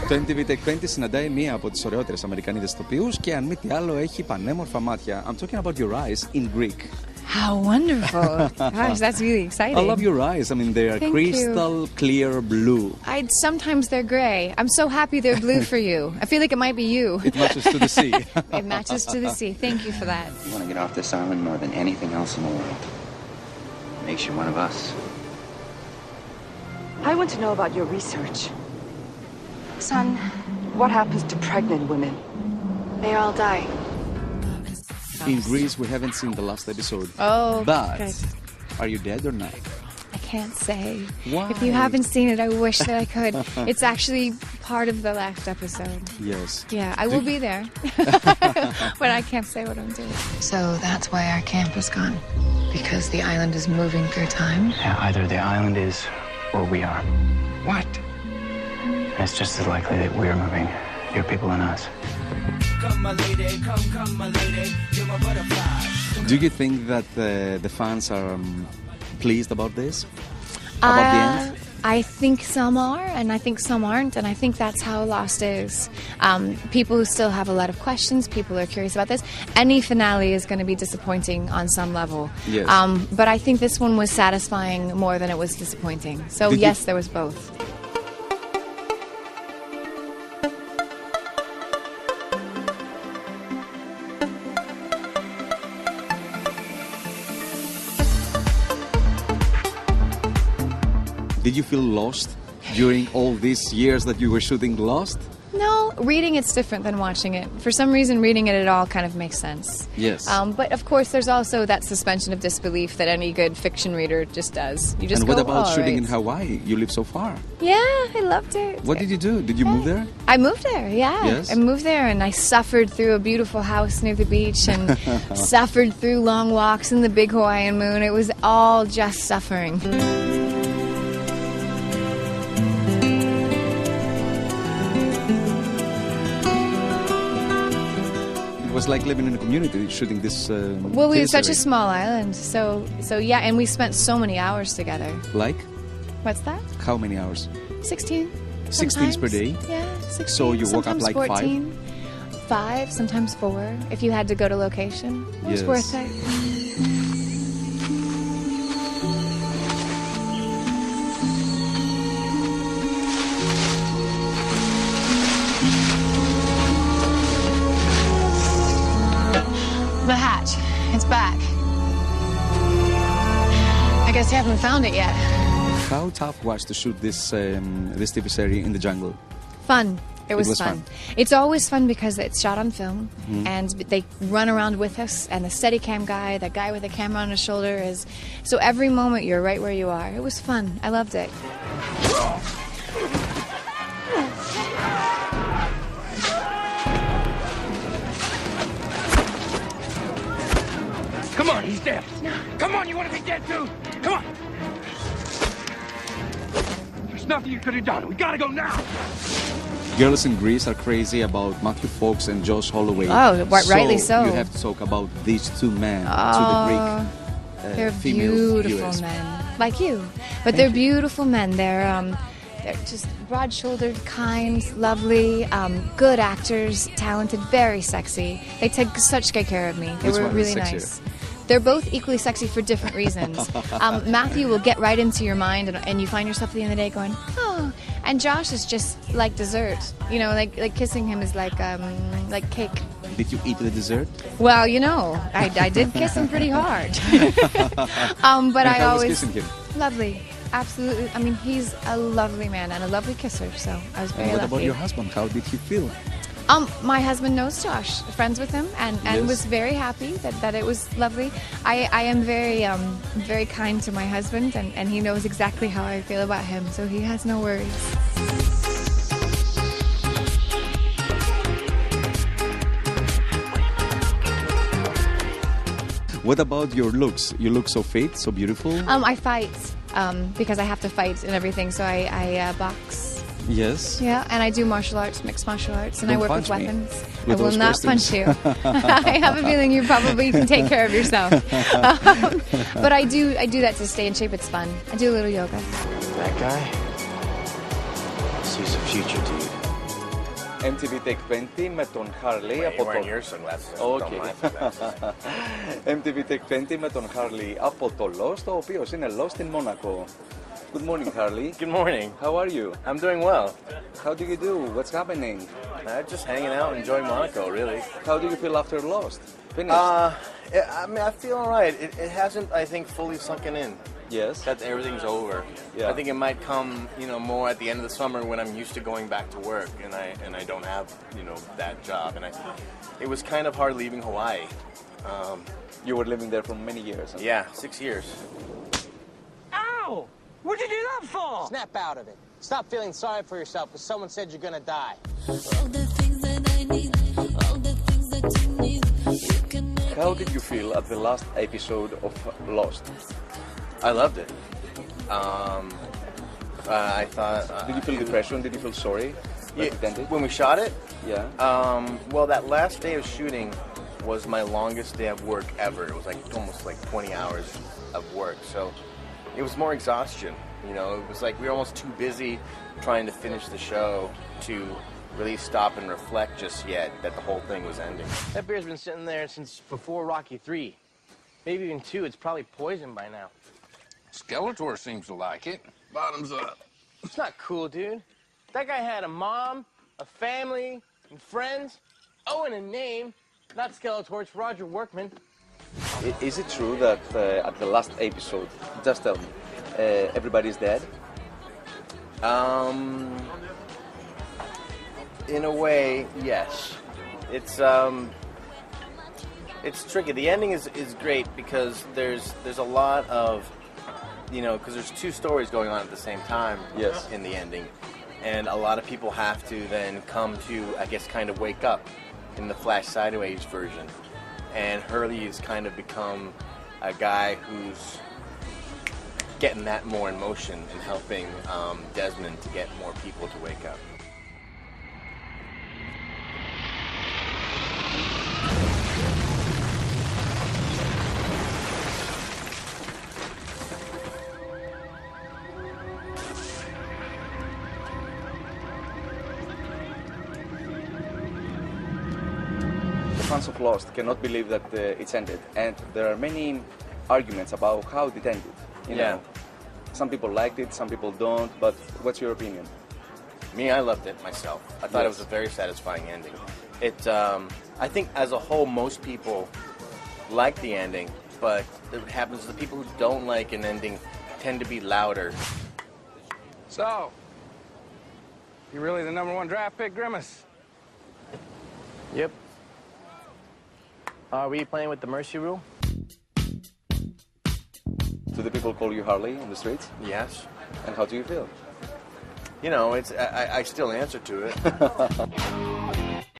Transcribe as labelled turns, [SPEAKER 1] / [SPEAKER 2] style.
[SPEAKER 1] Το MTV Take 20 συναντάει μία από τις ωραιότερες Αμερικανίδες ηθοποιούς και αν μη τι άλλο έχει πανέμορφα μάτια. I'm talking about your eyes in Greek.
[SPEAKER 2] How wonderful. Gosh, that's really exciting.
[SPEAKER 1] I love your eyes. I mean, they are crystal clear blue.
[SPEAKER 2] Sometimes they're gray. I'm so happy they're blue for you. I feel like it might be you.
[SPEAKER 1] It matches to the sea.
[SPEAKER 2] It matches to the sea. Thank you for that.
[SPEAKER 3] I want to get off this island more than anything else in the world. Makes you one of us.
[SPEAKER 4] I want to know about your research. Son, what happens to pregnant women?
[SPEAKER 5] They all die.
[SPEAKER 1] In Greece, we haven't seen the last episode.
[SPEAKER 2] Oh,
[SPEAKER 1] but
[SPEAKER 2] good.
[SPEAKER 1] Are you dead or not?
[SPEAKER 2] I can't say.
[SPEAKER 1] Why?
[SPEAKER 2] If you haven't seen it, I wish that I could. It's actually part of the last episode.
[SPEAKER 1] Yes.
[SPEAKER 2] Yeah, I will be there. But I can't say what I'm doing.
[SPEAKER 5] So that's why our camp is gone. Because the island is moving through time?
[SPEAKER 3] Yeah, either the island is, or we are.
[SPEAKER 1] What?
[SPEAKER 3] And it's just as likely that we're moving, your people and us.
[SPEAKER 6] Come my lady, come my lady, you're my butterfly.
[SPEAKER 1] Do you think that the fans are pleased about this? About the end?
[SPEAKER 2] I think some are, and I think some aren't, and I think that's how Lost is. People still have a lot of questions. People are curious about this. Any finale is going to be disappointing on some level.
[SPEAKER 1] Yes.
[SPEAKER 2] But I think this one was satisfying more than it was disappointing. So yes, there was both.
[SPEAKER 1] Did you feel lost during all these years that you were shooting Lost?
[SPEAKER 2] No, reading it's different than watching it. For some reason, reading it all kind of makes sense.
[SPEAKER 1] Yes.
[SPEAKER 2] But of course, there's also that suspension of disbelief that any good fiction reader just does. You just
[SPEAKER 1] and
[SPEAKER 2] go,
[SPEAKER 1] what about shooting
[SPEAKER 2] right.
[SPEAKER 1] in Hawaii? You live so far.
[SPEAKER 2] Yeah, I loved it.
[SPEAKER 1] What did you do? Did you move there?
[SPEAKER 2] I moved there, yeah.
[SPEAKER 1] Yes?
[SPEAKER 2] I moved there and I suffered through a beautiful house near the beach and suffered through long walks in the big Hawaiian moon. It was all just suffering.
[SPEAKER 1] It was like living in a community shooting this
[SPEAKER 2] Well, we were such a
[SPEAKER 1] series.
[SPEAKER 2] small island, so yeah, and we spent so many hours together.
[SPEAKER 1] Like?
[SPEAKER 2] What's that?
[SPEAKER 1] How many hours?
[SPEAKER 2] 16.
[SPEAKER 1] 16 per day?
[SPEAKER 2] Yeah, 16.
[SPEAKER 1] So you woke up
[SPEAKER 2] sometimes
[SPEAKER 1] like
[SPEAKER 2] 14. 5, sometimes 4, if you had to go to location. It was
[SPEAKER 1] Yes.
[SPEAKER 2] worth it.
[SPEAKER 5] The hatch. It's back. I guess you haven't found it yet.
[SPEAKER 1] How tough was to shoot this TV series in the jungle?
[SPEAKER 2] Fun. It was
[SPEAKER 1] was
[SPEAKER 2] fun.
[SPEAKER 1] fun.
[SPEAKER 2] It's always fun because it's shot on film, and they run around with us, and the Steadicam guy, that guy with the camera on his shoulder is... So every moment you're right where you are. It was fun. I loved it.
[SPEAKER 6] Come on, he's dead. Come on, you want to be dead too? Come on. There's nothing you could have done. We gotta go now.
[SPEAKER 1] Girls in Greece are crazy about Matthew Fox and Josh Holloway.
[SPEAKER 2] Oh, rightly so.
[SPEAKER 1] You have to talk about these two men to the Greek
[SPEAKER 2] They're
[SPEAKER 1] female
[SPEAKER 2] beautiful
[SPEAKER 1] viewers.
[SPEAKER 2] men, like you. But they're beautiful men. They're just broad-shouldered, kind, lovely, good actors, talented, very sexy. They take such good care of me. They
[SPEAKER 1] Which
[SPEAKER 2] were
[SPEAKER 1] one is
[SPEAKER 2] really
[SPEAKER 1] sexier?
[SPEAKER 2] nice. They're both equally sexy for different reasons. Matthew will get right into your mind, and you find yourself at the end of the day going, oh. And Josh is just like dessert. You know, like kissing him is like cake.
[SPEAKER 1] Did you eat the dessert?
[SPEAKER 2] Well, you know, I did kiss him pretty hard. But
[SPEAKER 1] And
[SPEAKER 2] I
[SPEAKER 1] how was
[SPEAKER 2] always
[SPEAKER 1] kissing him?
[SPEAKER 2] lovely, absolutely. I mean, he's a lovely man and a lovely kisser. So I was very
[SPEAKER 1] And what
[SPEAKER 2] lucky.
[SPEAKER 1] about your husband? How did he feel?
[SPEAKER 2] My husband knows Josh, friends with him, and
[SPEAKER 1] Yes.
[SPEAKER 2] was very happy that it was lovely. I am very kind to my husband, and he knows exactly how I feel about him, so he has no worries.
[SPEAKER 1] What about your looks? You look so fit, so beautiful.
[SPEAKER 2] I fight because I have to fight and everything, so I box.
[SPEAKER 1] Yes.
[SPEAKER 2] Yeah, and I do martial arts, mixed martial arts, and I
[SPEAKER 1] Don't
[SPEAKER 2] work with
[SPEAKER 1] punch me
[SPEAKER 2] weapons.
[SPEAKER 1] with
[SPEAKER 2] I will
[SPEAKER 1] those
[SPEAKER 2] not punch
[SPEAKER 1] costumes.
[SPEAKER 2] you. I have a feeling you probably can take care of yourself. But I do that to stay in shape. It's fun. I do a little yoga.
[SPEAKER 3] That guy? sees the future, dude.
[SPEAKER 1] MTV Take 20 με τον Harley από το... Okay. MTV Take 20 με τον Harley από το Lost, ο οποίος είναι Lost in Monaco. Good morning, Harley.
[SPEAKER 7] Good morning.
[SPEAKER 1] How are you?
[SPEAKER 7] I'm doing well.
[SPEAKER 1] How do you do? What's happening?
[SPEAKER 7] Just hanging out, enjoying Monaco, really.
[SPEAKER 1] How do you feel after Lost? Finished?
[SPEAKER 7] I mean, I feel all right. It hasn't, I think, fully sunken in.
[SPEAKER 1] Yes.
[SPEAKER 7] That everything's over.
[SPEAKER 1] Yeah.
[SPEAKER 7] I think it might come, more at the end of the summer when I'm used to going back to work and I don't have, that job. And it was kind of hard leaving Hawaii.
[SPEAKER 1] You were living there for many years. Huh?
[SPEAKER 7] Yeah, 6 years.
[SPEAKER 8] Ow! What'd you do that for?
[SPEAKER 9] Snap out of it. Stop feeling sorry for yourself because someone said you're gonna die.
[SPEAKER 10] All the things that I need, all the things that you need, you can make.
[SPEAKER 1] How did you feel at the last episode of Lost?
[SPEAKER 7] I loved it. I thought...
[SPEAKER 1] Did you feel depression? Did you feel sorry?
[SPEAKER 7] When we shot it?
[SPEAKER 1] Yeah.
[SPEAKER 7] Well, that last day of shooting was my longest day of work ever. It was almost 20 hours of work. So it was more exhaustion. It was like we were almost too busy trying to finish the show to really stop and reflect just yet that the whole thing was ending.
[SPEAKER 9] That beer's been sitting there since before Rocky 3. Maybe even 2. It's probably poisoned by now.
[SPEAKER 11] Skeletor seems to like it. Bottoms up.
[SPEAKER 9] It's not cool, dude. That guy had a mom, a family, and friends. Oh, and a name. Not Skeletor, it's Roger Workman.
[SPEAKER 1] Is it true that at the last episode, just tell me, everybody's dead?
[SPEAKER 7] In a way, yes. It's tricky. The ending is great because there's a lot of, because there's two stories going on at the same time.
[SPEAKER 1] Yes.
[SPEAKER 7] In the ending, and a lot of people have to then come to, I guess, kind of wake up in the Flash Sideways version, and Hurley has kind of become a guy who's getting that more in motion and helping Desmond to get more people to wake up.
[SPEAKER 1] Fans of Lost cannot believe that it's ended, and there are many arguments about how it ended. You know, some people liked it, some people don't. But what's your opinion?
[SPEAKER 7] Me, I loved it myself. I thought it was a very satisfying ending. I think as a whole, most people like the ending, but it happens the people who don't like an ending tend to be louder.
[SPEAKER 11] So, you really the #1 draft pick, Grimace?
[SPEAKER 9] Yep. Are we playing with the mercy rule?
[SPEAKER 1] Do the people call you Harley on the streets?
[SPEAKER 7] Yes.
[SPEAKER 1] And how do you feel?
[SPEAKER 7] I still answer to it.